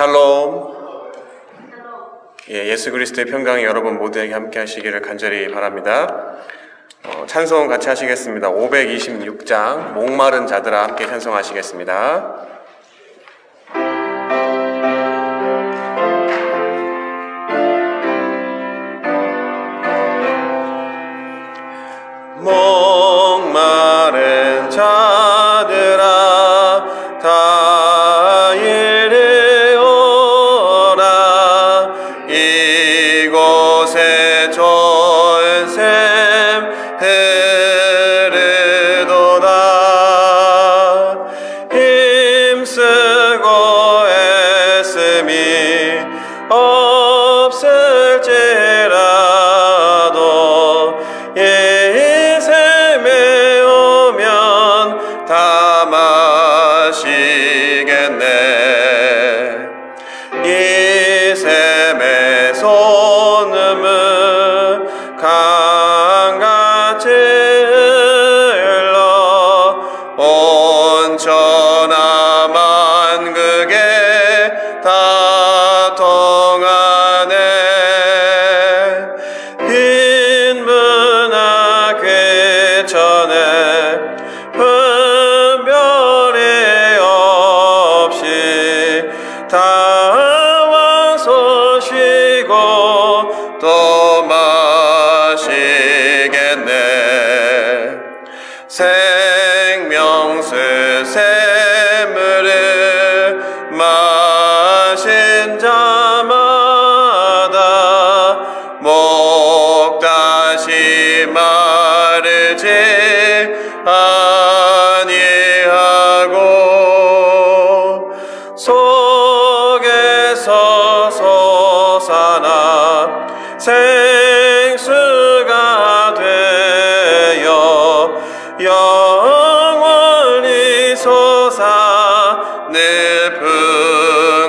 샬롬. 예수 그리스도의 평강이 여러분 모두에게 함께 하시기를 간절히 바랍니다. 찬송 같이 하시겠습니다. 526장 목마른 자들아 함께 찬송하시겠습니다. 목마른 자들아 다 이리 오라. 이곳에 좋은 샘 흐르도다. 힘쓰고 애씀이 없을지라도 샘에 오면 다 마시겠네. 이 샘의 솟음은 강같이 흘러 온천하 만국에 다 통하네. 흰 문화 궤천에 분별이 없이 다 와서 쉬고 또 마시겠네. 생명수 샘물을 마신 자마다 목 다시 마르지 아니하고 속에서 솟아나 생수가 되어 영원히 솟아 늘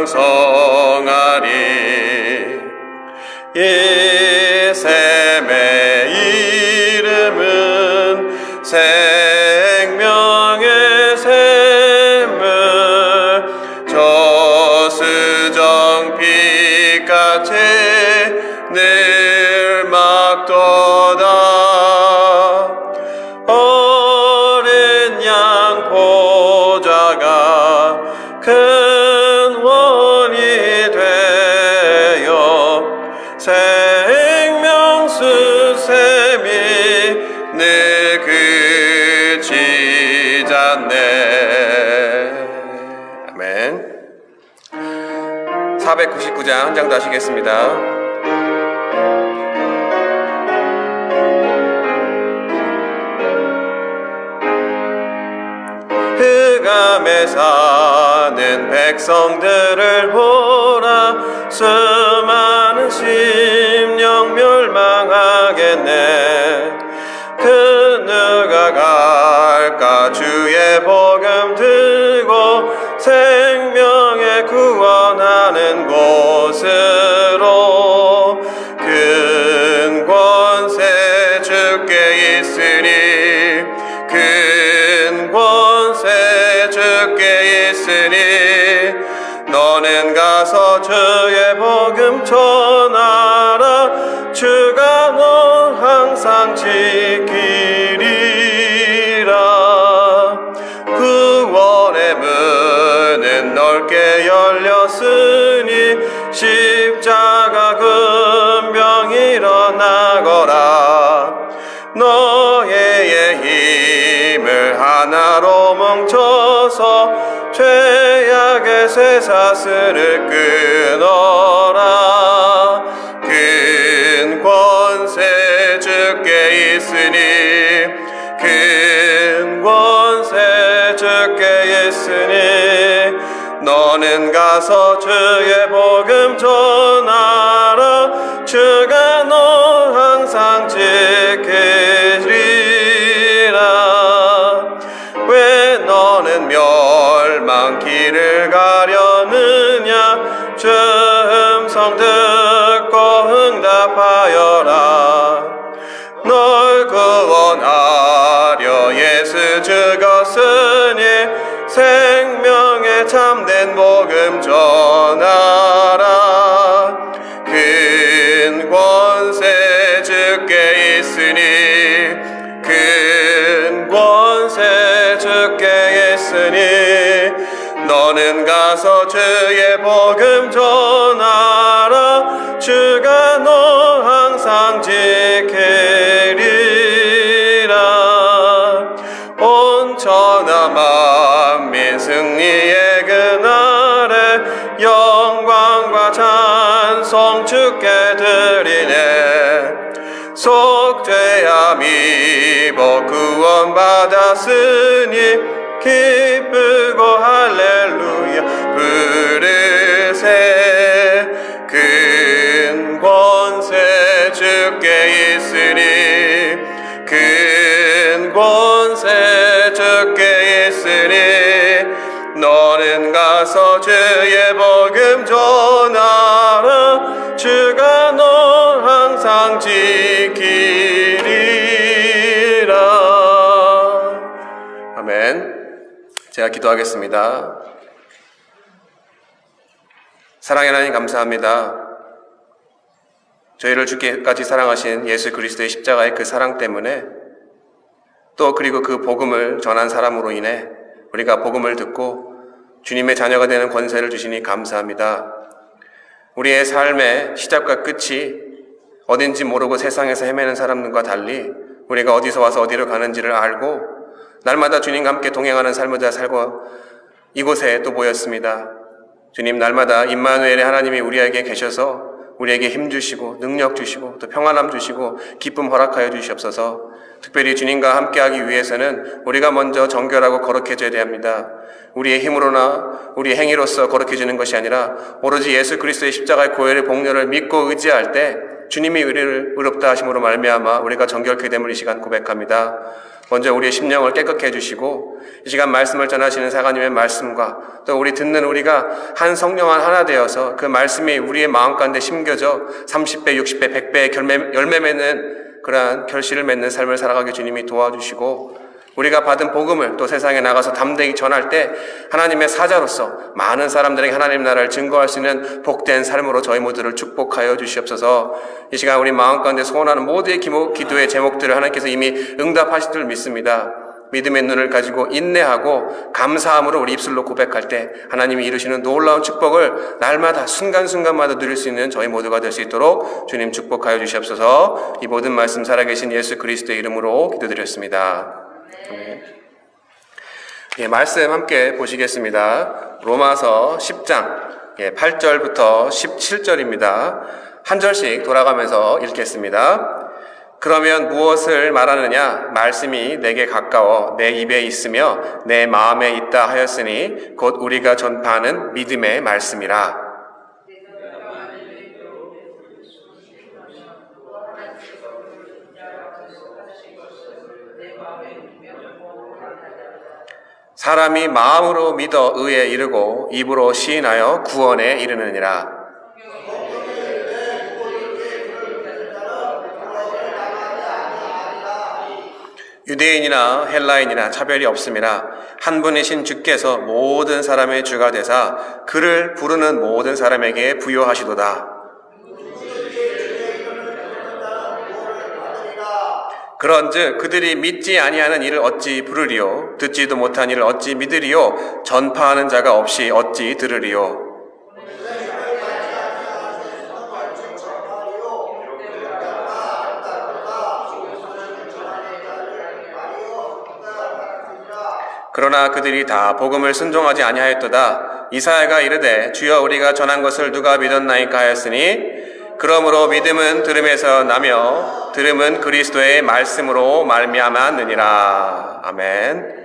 풍성하리. 이 샘의 이름은 생명의 샘물, 저수정 빛같이 늘 막도다. 어린 양 보좌가 큰 원이 되어 생명수 샘이 늘 그치지 않네. 아멘. 499장 한 장 더 하시겠습니다. 흑암에 사는 백성들을 보라. 수많은 심령 멸망하겠네. 그 누가 갈까 주의 복음 들고 생명에 구원하는 곳으로. 큰 권세 주께 있으니 큰 권세 주께 있으니 너는 가서 주의 복음 전하라. 주가 너 항상 지키리라. 구원의 문은 넓게 열렸으니 십자가 군병 일어나거라. 너의 힘을 하나로 뭉쳐서 죄악의 쇠사슬을 끊어라. 큰 권세 주께 있으니 큰 권세 주께 있으니 너는 가서 주의 복음 전하라. 주가 너 항상 지키리라. 왜 너는 멸망 길을 가려느냐. 주 음성 듣고 응답하여라. 널 구원하려 예수 죽었으니 생명의 참된 복음 전하 있으니 큰 권세 주께 있으니 너는 가서 주의 복음 전하라 주가 너 항상 지키리라 온 천하 만민 승리의 그날에 영광과 찬송 주께 드리네 속죄함 입어 구원받았으니 기쁘고 할렐루야 부르세 큰 권세 주께 있으니 큰 권세 주께 있으니 너는 가서 주의 복음 전하라 주가 너 항상 지키리라. 아멘. 제가 기도하겠습니다. 사랑의 하나님 감사합니다. 저희를 주께까지 사랑하신 예수 그리스도의 십자가의 그 사랑 때문에 또 그리고 그 복음을 전한 사람으로 인해 우리가 복음을 듣고 주님의 자녀가 되는 권세를 주시니 감사합니다. 우리의 삶의 시작과 끝이 어딘지 모르고 세상에서 헤매는 사람들과 달리 우리가 어디서 와서 어디로 가는지를 알고 날마다 주님과 함께 동행하는 삶을 살고 이곳에 또 모였습니다. 주님 날마다 임마누엘의 하나님이 우리에게 계셔서 우리에게 힘 주시고 능력 주시고 또 평안함 주시고 기쁨 허락하여 주시옵소서. 특별히 주님과 함께하기 위해서는 우리가 먼저 정결하고 거룩해져야 합니다. 우리의 힘으로나 우리의 행위로서 거룩해지는 것이 아니라 오로지 예수 그리스도의 십자가의 고혈의 복료를 믿고 의지할 때 주님이 우리를 의롭다 하심으로 말미암아 우리가 정결케 됨을 이 시간 고백합니다. 먼저 우리의 심령을 깨끗게 해주시고 이 시간 말씀을 전하시는 사가님의 말씀과 또 우리 듣는 우리가 한 성령 하나 되어서 그 말씀이 우리의 마음 가운데 심겨져 30배, 60배, 100배의 열매 맺는 그러한 결실을 맺는 삶을 살아가게 주님이 도와주시고 우리가 받은 복음을 또 세상에 나가서 담대히 전할 때 하나님의 사자로서 많은 사람들에게 하나님 나라를 증거할 수 있는 복된 삶으로 저희 모두를 축복하여 주시옵소서. 이 시간 우리 마음 가운데 소원하는 모두의 기도의 제목들을 하나님께서 이미 응답하실 줄 믿습니다. 믿음의 눈을 가지고 인내하고 감사함으로 우리 입술로 고백할 때 하나님이 이루시는 놀라운 축복을 날마다 순간순간마다 누릴 수 있는 저희 모두가 될 수 있도록 주님 축복하여 주시옵소서. 이 모든 말씀 살아계신 예수 그리스도의 이름으로 기도드렸습니다. 예, 말씀 함께 보시겠습니다. 로마서 10장 8절부터 17절입니다. 한 절씩 돌아가면서 읽겠습니다. 그러면 무엇을 말하느냐? 말씀이 내게 가까워 내 입에 있으며 내 마음에 있다 하였으니 곧 우리가 전파하는 믿음의 말씀이라. 사람이 마음으로 믿어 의에 이르고 입으로 시인하여 구원에 이르느니라. 유대인이나 헬라인이나 차별이 없음이라 한 분이신 주께서 모든 사람의 주가 되사 그를 부르는 모든 사람에게 부요하시도다. 그런즉 그들이 믿지 아니하는 이를 어찌 부르리요? 듣지도 못한 이를 어찌 믿으리요? 전파하는 자가 없이 어찌 들으리요? 그러나 그들이 다 복음을 순종하지 아니하였도다. 이사야가 이르되 주여 우리가 전한 것을 누가 믿었나이까 하였으니 그러므로 믿음은 들음에서 나며 들음은 그리스도의 말씀으로 말미암았느니라. 아멘.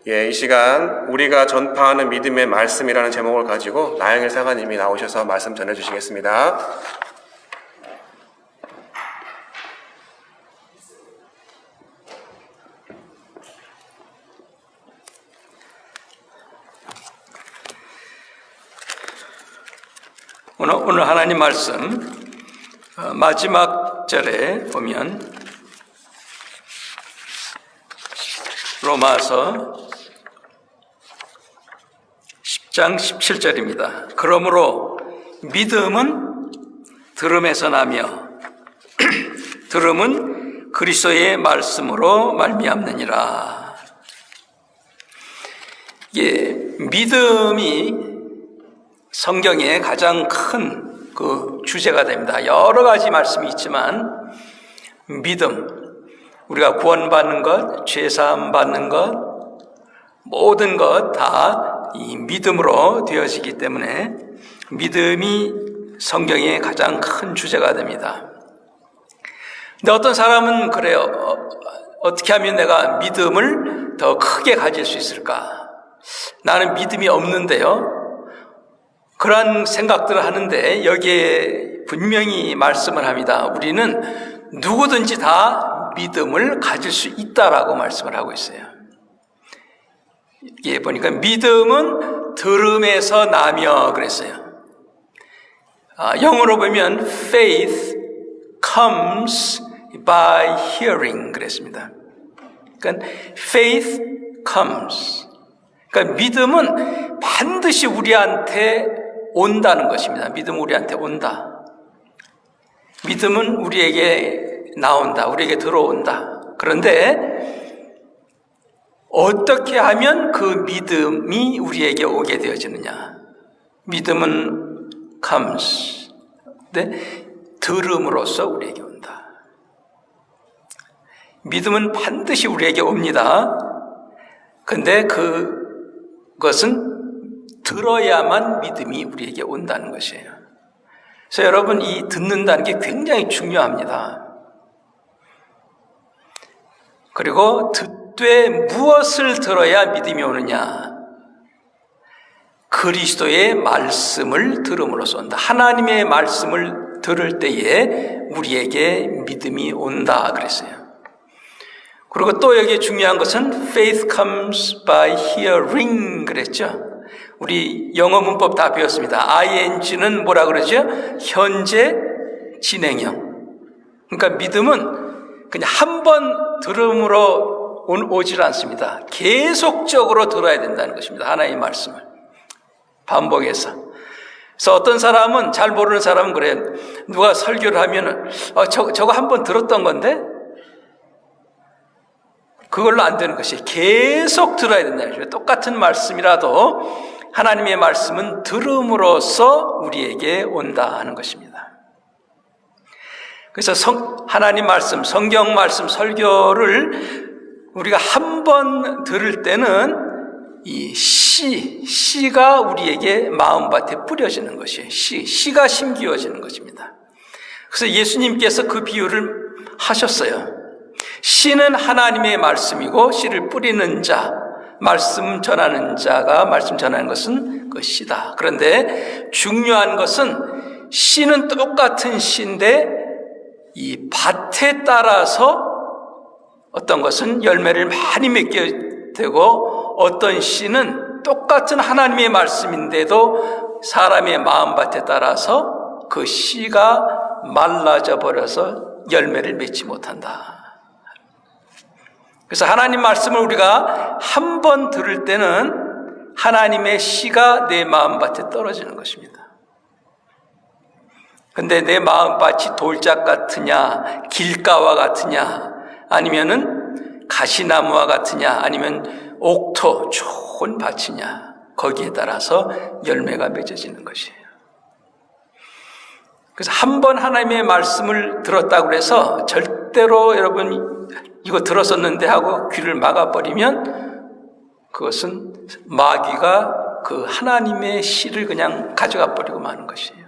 예, 이 시간 우리가 전파하는 믿음의 말씀이라는 제목을 가지고 나영일 사가님이 나오셔서 말씀 전해주시겠습니다. 오늘 하나님 말씀 마지막 절에 보면 로마서 10장 17절입니다. 그러므로 믿음은 들음에서 나며 들음은 그리스도의 말씀으로 말미암느니라. 믿음이 성경의 가장 큰 그 주제가 됩니다. 여러 가지 말씀이 있지만 믿음, 우리가 구원받는 것, 죄사함 받는 것, 모든 것 다 이 믿음으로 되어지기 때문에 믿음이 성경의 가장 큰 주제가 됩니다. 근데 어떤 사람은 그래요. 어떻게 하면 내가 믿음을 더 크게 가질 수 있을까? 나는 믿음이 없는데요. 그러한 생각들을 하는데 여기에 분명히 말씀을 합니다. 우리는 누구든지 다 믿음을 가질 수 있다라고 말씀을 하고 있어요. 보니까 믿음은 들음에서 나며 그랬어요. 영어로 보면 faith comes by hearing 그랬습니다. 그러니까 faith comes. 그러니까 믿음은 반드시 우리한테 온다는 것입니다. 믿음은 우리한테 온다. 믿음은 우리에게 나온다. 우리에게 들어온다. 그런데 어떻게 하면 그 믿음이 우리에게 오게 되어지느냐? 믿음은 comes. 근데 들음으로써 우리에게 온다. 믿음은 반드시 우리에게 옵니다. 근데 그것은 들어야만 믿음이 우리에게 온다는 것이에요. 그래서 여러분, 이 듣는다는 게 굉장히 중요합니다. 그리고 듣되 무엇을 들어야 믿음이 오느냐? 그리스도의 말씀을 들음으로써 온다. 하나님의 말씀을 들을 때에 우리에게 믿음이 온다 그랬어요. 그리고 또 여기 중요한 것은 faith comes by hearing 그랬죠. 우리 영어 문법 다 배웠습니다. ing는 뭐라 그러죠? 현재 진행형. 그러니까 믿음은 그냥 한 번 들음으로 오질 않습니다. 계속적으로 들어야 된다는 것입니다. 하나님의 말씀을 반복해서. 그래서 어떤 사람은, 잘 모르는 사람은 그래요. 누가 설교를 하면은 저거 한 번 들었던 건데 그걸로 안 되는 것이 계속 들어야 된다는 것이죠. 똑같은 말씀이라도 하나님의 말씀은 들음으로써 우리에게 온다 하는 것입니다. 그래서 하나님 말씀, 성경 말씀, 설교를 우리가 한 번 들을 때는 이 씨가 우리에게 마음밭에 뿌려지는 것이에요. 씨가 심기어지는 것입니다. 그래서 예수님께서 그 비유를 하셨어요. 씨는 하나님의 말씀이고 씨를 뿌리는 자, 말씀 전하는 자가 말씀 전하는 것은 그 씨다. 그런데 중요한 것은 씨는 똑같은 씨인데 이 밭에 따라서 어떤 것은 열매를 많이 맺게 되고 어떤 씨는 똑같은 하나님의 말씀인데도 사람의 마음밭에 따라서 그 씨가 말라져 버려서 열매를 맺지 못한다. 그래서 하나님 말씀을 우리가 한 번 들을 때는 하나님의 씨가 내 마음밭에 떨어지는 것입니다. 근데 내 마음밭이 돌짝 같으냐, 길가와 같으냐, 아니면은 가시나무와 같으냐, 아니면 옥토, 좋은 밭이냐, 거기에 따라서 열매가 맺어지는 것이에요. 그래서 한 번 하나님의 말씀을 들었다고 해서 절대로 여러분 이거 들었었는데 하고 귀를 막아버리면 그것은 마귀가 그 하나님의 씨를 그냥 가져가 버리고 마는 것이에요.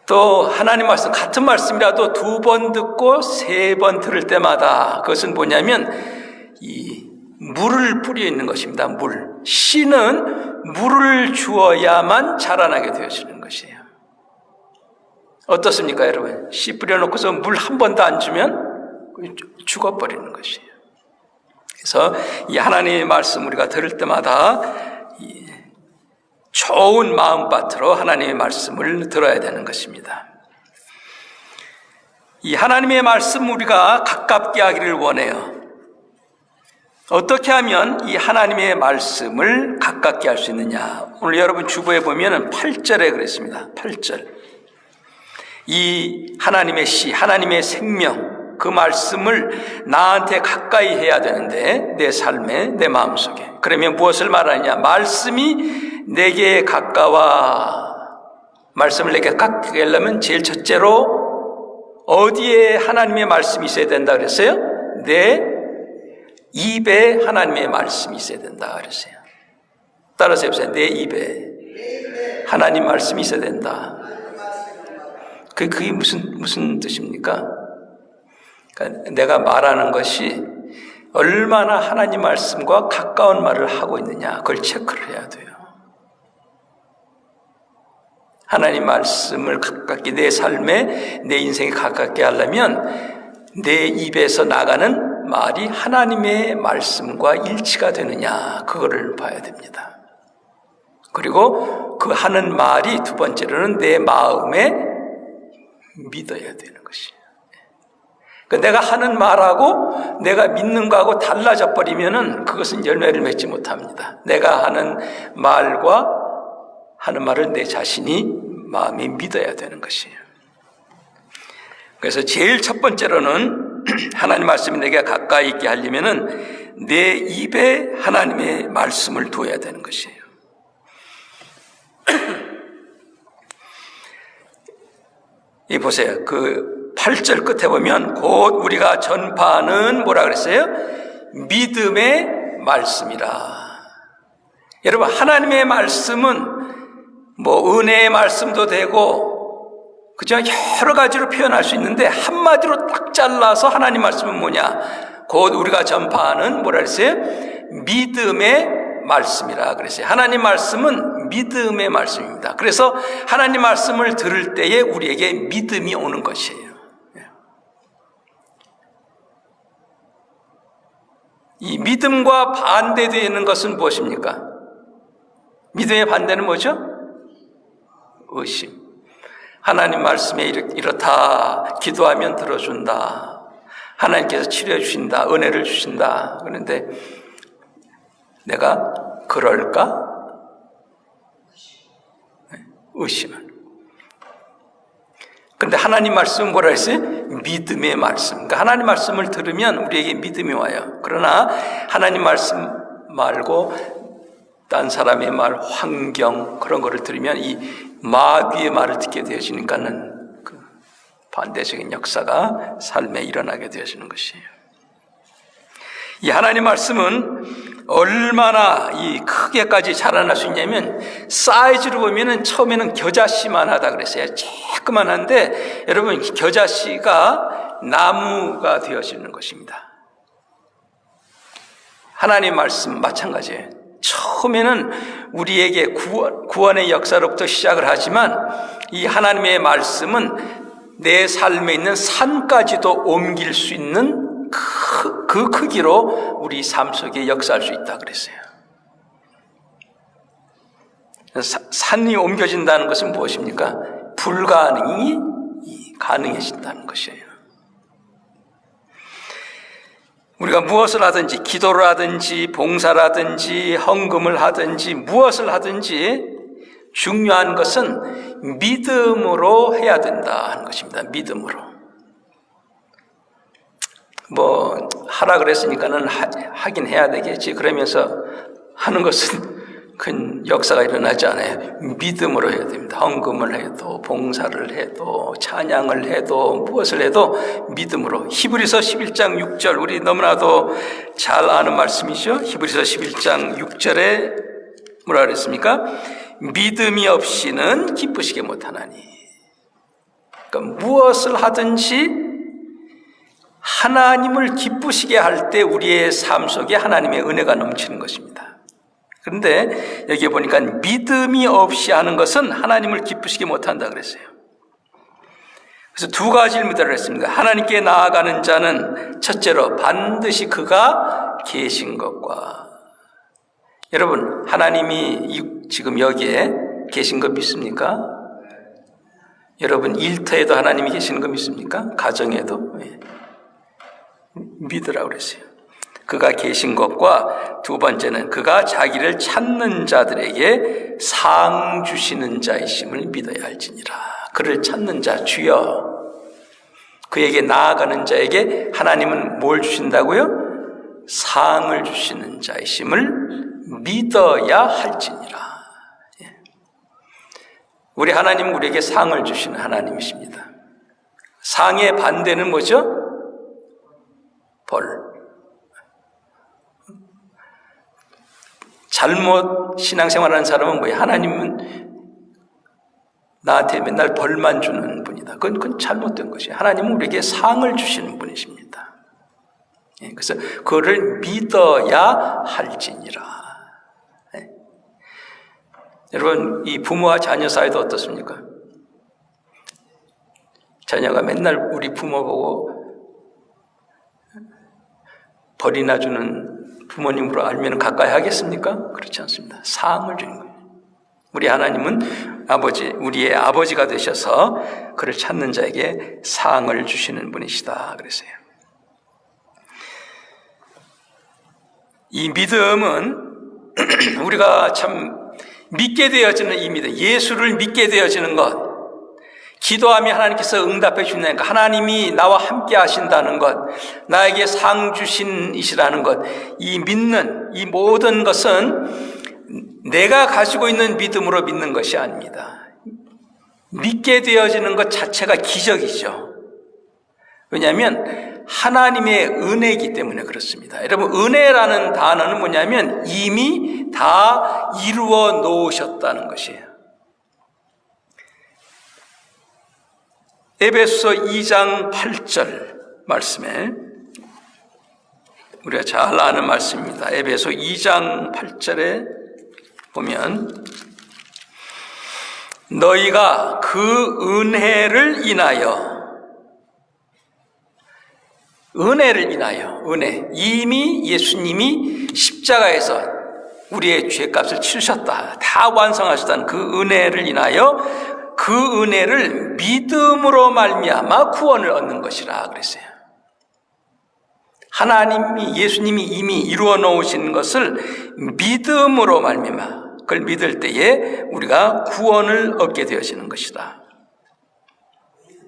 또 하나님 말씀, 같은 말씀이라도 두 번 듣고 세 번 들을 때마다 그것은 뭐냐면 이 물을 뿌려 있는 것입니다. 물. 씨는 물을 주어야만 자라나게 되어지는 것이에요. 어떻습니까, 여러분? 씨 뿌려놓고서 물 한 번도 안 주면 죽어버리는 것이에요. 그래서 이 하나님의 말씀 우리가 들을 때마다 좋은 마음밭으로 하나님의 말씀을 들어야 되는 것입니다. 이 하나님의 말씀 우리가 가깝게 하기를 원해요. 어떻게 하면 이 하나님의 말씀을 가깝게 할 수 있느냐? 오늘 여러분 주보에 보면 8절에 그랬습니다. 8절. 이 하나님의 씨, 하나님의 생명, 그 말씀을 나한테 가까이 해야 되는데, 내 삶에, 내 마음속에. 그러면 무엇을 말하냐? 말씀이 내게 가까워. 말씀을 내게 가까이 하려면 제일 첫째로 어디에 하나님의 말씀이 있어야 된다 그랬어요? 내 입에 하나님의 말씀이 있어야 된다 그랬어요. 따라서 해보세요. 내 입에 하나님 말씀이 있어야 된다. 그게 무슨 뜻입니까? 그러니까 내가 말하는 것이 얼마나 하나님 말씀과 가까운 말을 하고 있느냐, 그걸 체크를 해야 돼요. 하나님 말씀을 가깝게, 내 삶에, 내 인생에 가깝게 하려면 내 입에서 나가는 말이 하나님의 말씀과 일치가 되느냐, 그거를 봐야 됩니다. 그리고 그 하는 말이 두 번째로는 내 마음에 믿어야 되는 것이에요. 그러니까 내가 하는 말하고 내가 믿는 거하고 달라져 버리면은 그것은 열매를 맺지 못합니다. 내가 하는 말과 하는 말을 내 자신이 마음에 믿어야 되는 것이에요. 그래서 제일 첫 번째로는 하나님 말씀이 내게 가까이 있게 하려면은 내 입에 하나님의 말씀을 둬야 되는 것이에요. 이 보세요. 그 8절 끝에 보면 곧 우리가 전파하는 뭐라 그랬어요? 믿음의 말씀이라. 여러분, 하나님의 말씀은 뭐 은혜의 말씀도 되고, 그죠? 여러 가지로 표현할 수 있는데 한마디로 딱 잘라서 하나님 말씀은 뭐냐? 곧 우리가 전파하는 뭐라 그랬어요? 믿음의 말씀이라 그랬어요. 하나님 말씀은 믿음의 말씀입니다. 그래서 하나님 말씀을 들을 때에 우리에게 믿음이 오는 것이에요. 이 믿음과 반대되는 것은 무엇입니까? 믿음의 반대는 뭐죠? 의심. 하나님 말씀에 이렇다, 기도하면 들어준다, 하나님께서 치료해 주신다, 은혜를 주신다. 그런데 내가 그럴까? 의심은. 그런데 하나님 말씀은 뭐라 했어요? 믿음의 말씀. 그러니까 하나님 말씀을 들으면 우리에게 믿음이 와요. 그러나 하나님 말씀 말고 딴 사람의 말, 환경, 그런 거를 들으면 이 마귀의 말을 듣게 되어지니까는 그 반대적인 역사가 삶에 일어나게 되어지는 것이에요. 이 하나님 말씀은 얼마나 이 크게까지 자라날 수 있냐면, 사이즈로 보면은 처음에는 겨자씨만하다 그랬어요. 조그만한데 여러분, 겨자씨가 나무가 되어지는 것입니다. 하나님 말씀 마찬가지예요. 처음에는 우리에게 구원의 역사로부터 시작을 하지만 이 하나님의 말씀은 내 삶에 있는 산까지도 옮길 수 있는 그 크기로 우리 삶 속에 역사할 수 있다 그랬어요. 산이 옮겨진다는 것은 무엇입니까? 불가능이 가능해진다는 것이에요. 우리가 무엇을 하든지, 기도를 하든지 봉사라든지 헌금을 하든지 무엇을 하든지 중요한 것은 믿음으로 해야 된다 하는 것입니다. 믿음으로. 뭐 하라 그랬으니까는 하긴 해야 되겠지, 그러면서 하는 것은 큰 역사가 일어나지 않아요. 믿음으로 해야 됩니다. 헌금을 해도 봉사를 해도 찬양을 해도 무엇을 해도 믿음으로. 히브리서 11장 6절, 우리 너무나도 잘 아는 말씀이죠. 히브리서 11장 6절에 뭐라 그랬습니까? 믿음이 없이는 기쁘시게 못하나니. 그러니까 무엇을 하든지 하나님을 기쁘시게 할 때 우리의 삶 속에 하나님의 은혜가 넘치는 것입니다. 그런데 여기 보니까 믿음이 없이 하는 것은 하나님을 기쁘시게 못한다 그랬어요. 그래서 두 가지를 믿으라 했습니다. 하나님께 나아가는 자는 첫째로 반드시 그가 계신 것과, 여러분 하나님이 지금 여기에 계신 거 믿습니까? 여러분 일터에도 하나님이 계시는 거 믿습니까? 가정에도? 믿으라고 그랬어요. 그가 계신 것과 두 번째는 그가 자기를 찾는 자들에게 상 주시는 자이심을 믿어야 할지니라. 그를 찾는 자, 주여, 그에게 나아가는 자에게 하나님은 뭘 주신다고요? 상을 주시는 자이심을 믿어야 할지니라. 우리 하나님은 우리에게 상을 주시는 하나님이십니다. 상의 반대는 뭐죠? 벌. 잘못 신앙생활하는 사람은 뭐예요? 하나님은 나한테 맨날 벌만 주는 분이다. 그건 잘못된 것이에요. 하나님은 우리에게 상을 주시는 분이십니다. 그래서 그거를 믿어야 할지니라. 여러분, 이 부모와 자녀 사이도 어떻습니까? 자녀가 맨날 우리 부모 보고 벌이나 주는 부모님으로 알면 가까이 하겠습니까? 그렇지 않습니다. 상을 주는 거예요. 우리 하나님은 우리의 아버지가 되셔서 그를 찾는 자에게 상을 주시는 분이시다 그랬어요. 이 믿음은 우리가 참 믿게 되어지는 이 믿음, 예수를 믿게 되어지는 것, 기도하며 하나님께서 응답해 주신다는 것, 하나님이 나와 함께 하신다는 것, 나에게 상 주신이시라는 것, 이 믿는 이 모든 것은 내가 가지고 있는 믿음으로 믿는 것이 아닙니다. 믿게 되어지는 것 자체가 기적이죠. 왜냐하면 하나님의 은혜이기 때문에 그렇습니다. 여러분, 은혜라는 단어는 뭐냐면 이미 다 이루어 놓으셨다는 것이에요. 에베소 2장 8절 말씀에 우리가 잘 아는 말씀입니다. 에베소 2장 8절에 보면 너희가 그 은혜를 인하여 은혜 이미 예수님이 십자가에서 우리의 죄값을 치르셨다, 다 완성하셨다는 그 은혜를 인하여 그 은혜를 믿음으로 말미암아 구원을 얻는 것이라 그랬어요. 예수님이 이미 이루어 놓으신 것을 믿음으로 말미암아 그걸 믿을 때에 우리가 구원을 얻게 되어지는 것이다.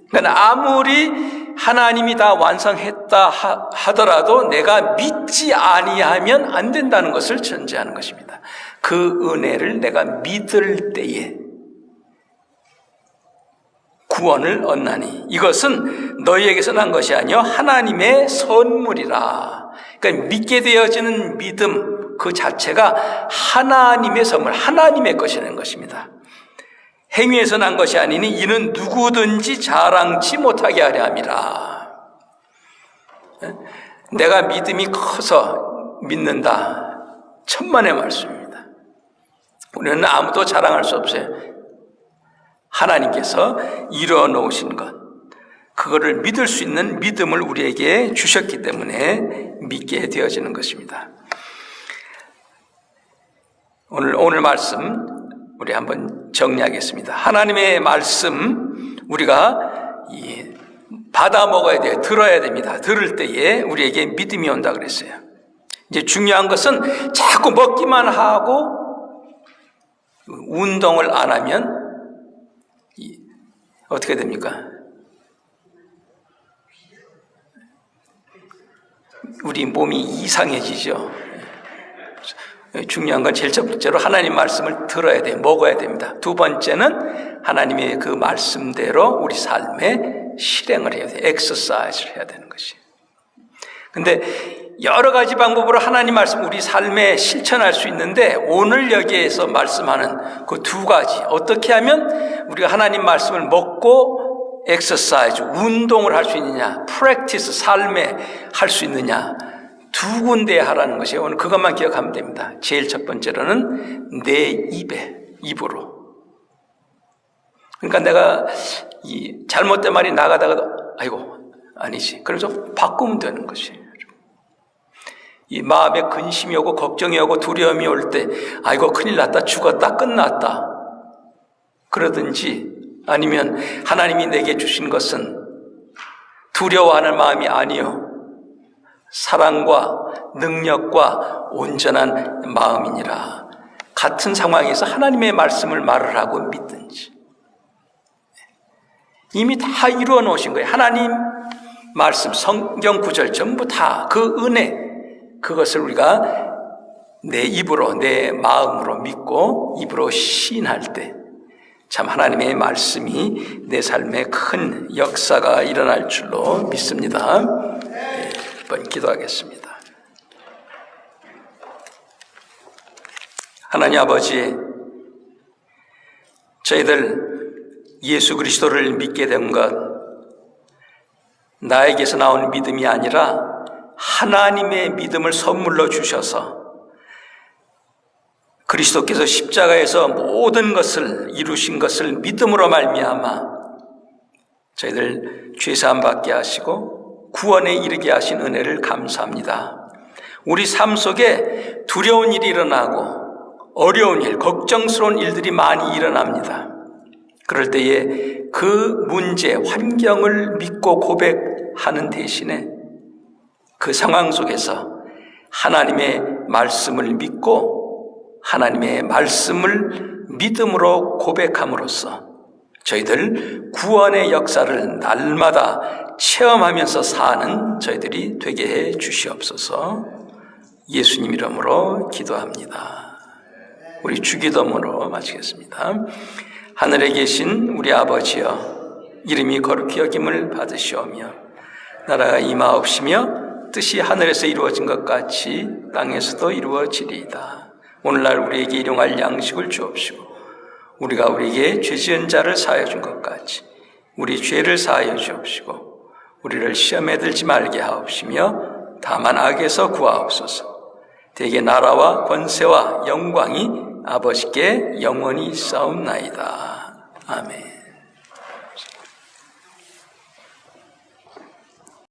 그러니까 아무리 하나님이 다 완성했다 하더라도 내가 믿지 아니하면 안 된다는 것을 전제하는 것입니다. 그 은혜를 내가 믿을 때에 구원을 얻나니 이것은 너희에게서 난 것이 아니요 하나님의 선물이라. 그러니까 믿게 되어지는 믿음 그 자체가 하나님의 선물, 하나님의 것이라는 것입니다. 행위에서 난 것이 아니니 이는 누구든지 자랑치 못하게 하려 함이라. 내가 믿음이 커서 믿는다, 천만의 말씀입니다. 우리는 아무도 자랑할 수 없어요. 하나님께서 이루어 놓으신 것, 그거를 믿을 수 있는 믿음을 우리에게 주셨기 때문에 믿게 되어지는 것입니다. 오늘 말씀 우리 한번 정리하겠습니다. 하나님의 말씀 우리가 받아 먹어야 돼요. 들어야 됩니다. 들을 때에 우리에게 믿음이 온다 그랬어요. 이제 중요한 것은 자꾸 먹기만 하고 운동을 안 하면 어떻게 됩니까? 우리 몸이 이상해지죠. 중요한 건 제일 첫 번째로 하나님 말씀을 들어야 돼요. 먹어야 됩니다. 두 번째는 하나님의 그 말씀대로 우리 삶에 실행을 해야 돼요. 엑서사이즈를 해야 되는 것이. 근데 여러 가지 방법으로 하나님 말씀 우리 삶에 실천할 수 있는데 오늘 여기에서 말씀하는 그 두 가지, 어떻게 하면 우리가 하나님 말씀을 먹고 엑서사이즈, 운동을 할 수 있느냐, 프랙티스, 삶에 할 수 있느냐, 두 군데에 하라는 것이에요. 오늘 그것만 기억하면 됩니다. 제일 첫 번째로는 내 입으로. 그러니까 내가 이 잘못된 말이 나가다가 아이고 아니지, 그래서 바꾸면 되는 것이에요. 이 마음에 근심이 오고 걱정이 오고 두려움이 올 때 아이고 큰일 났다, 죽었다, 끝났다 그러든지, 아니면 하나님이 내게 주신 것은 두려워하는 마음이 아니요 사랑과 능력과 온전한 마음이니라. 같은 상황에서 하나님의 말씀을 말을 하고 믿든지 이미 다 이루어 놓으신 거예요. 하나님 말씀, 성경 구절 전부 다 그 은혜, 그것을 우리가 내 입으로, 내 마음으로 믿고 입으로 시인할 때 참 하나님의 말씀이 내 삶에 큰 역사가 일어날 줄로 믿습니다. 네, 한번 기도하겠습니다. 하나님 아버지, 저희들 예수 그리스도를 믿게 된 것, 나에게서 나온 믿음이 아니라 하나님의 믿음을 선물로 주셔서 그리스도께서 십자가에서 모든 것을 이루신 것을 믿음으로 말미암아 저희들 죄사함 받게 하시고 구원에 이르게 하신 은혜를 감사합니다. 우리 삶 속에 두려운 일이 일어나고 어려운 일, 걱정스러운 일들이 많이 일어납니다. 그럴 때에 그 문제, 환경을 믿고 고백하는 대신에 그 상황 속에서 하나님의 말씀을 믿고 하나님의 말씀을 믿음으로 고백함으로써 저희들 구원의 역사를 날마다 체험하면서 사는 저희들이 되게 해 주시옵소서. 예수님 이름으로 기도합니다. 우리 주기도문으로 마치겠습니다. 하늘에 계신 우리 아버지여, 이름이 거룩히 여김을 받으시오며 나라가 임하옵시며 뜻이 하늘에서 이루어진 것 같이 땅에서도 이루어지리이다. 오늘날 우리에게 일용할 양식을 주옵시고 우리가 우리에게 죄 지은 자를 사하여 준 것 같이 우리 죄를 사하여 주옵시고 우리를 시험에 들지 말게 하옵시며 다만 악에서 구하옵소서. 대개 나라와 권세와 영광이 아버지께 영원히 있사옵나이다. 아멘.